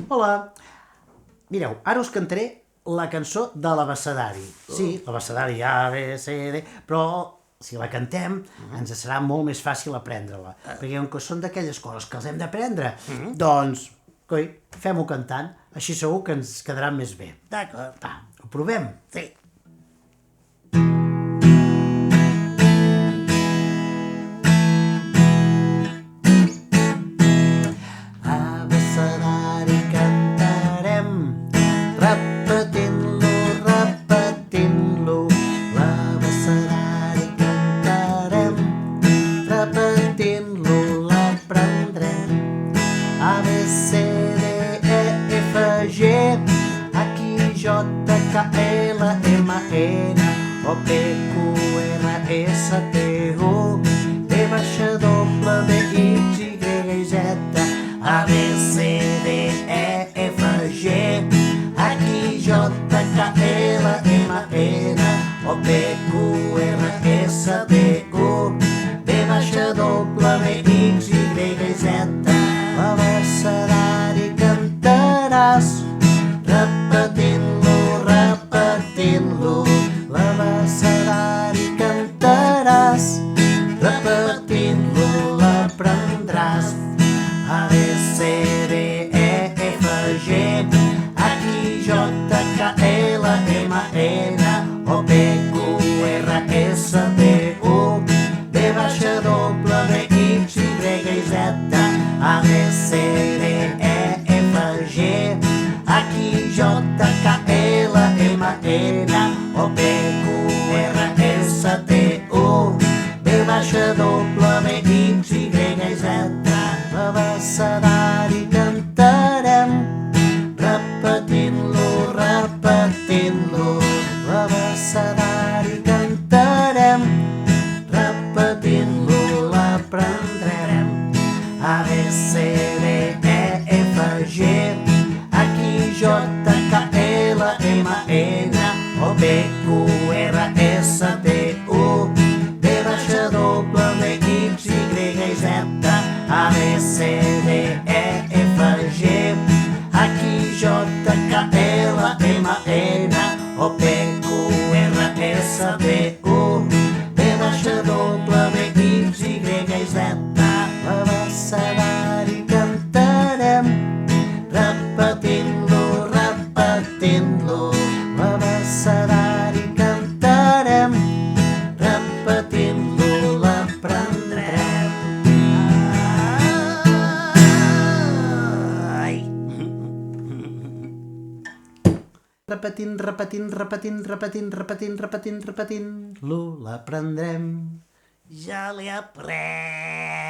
Hola. Mireu, ara us cantaré la cançó de l'abecedari. Sí, l'abecedari A, B, C, D, però si la cantem ens serà molt més fàcil aprendre-la, perquè com que són d'aquelles coses que els hem d'aprendre, doncs, coi, fem-ho cantant, així segur que ens quedarà més bé. D'acord. Va, ho provem? Sí. Abecedari cantarem, repetint-lo, repetint-lo. L'abecedari cantarem, repetint-lo, l'aprendrem. A, B, C, D, E, F, G, H, I, J, K, L, M, N, O, P, Q, R, S, T, U, V, W, X, Y, Z. A, B, C, D, E, F, G, H, I, J, K, L, M, N, O, P, Q, R, S, T, U, V, W, X, Y, Z. L'abecedari cantaràs, repetint-lo, repetint-lo. L'abecedari cantaràs, repetint-lo, l'aprendràs. A, B, C, D, E, F, G, H, I, J, K, L, M, N, O, P, Q, R, S, T, U, V, W, X, Y, Z. A, B, C, D, E, F, G, H, I, J, K, L, M, N, O, P, Q, R, S, T, U, V, W, X, Y, Z. L'abecedari cantarem, repetint-lo, repetint-lo. L'abecedari cantarem, repetint-lo, l'aprendrem. A, B, C, D, E, F, G, H, I, J, K, L, M, N, O, P, Q, R, S, T, U, V, W, X, Y, Z. A, B, C, D, E, F, G, H, I, J, K, L, M, N, O, P, Q, R, S, T, U, V, W, X, Y, Z. L'abecedari cantarem, repetint-lo, repetint-lo. L'abecedari cantarem, repetint-lo, l'aprendrem. Ai. Repetint, repetint, repetint, repetint, repetint, repetint, repetint-lo, l'aprendrem. Ja l'he après.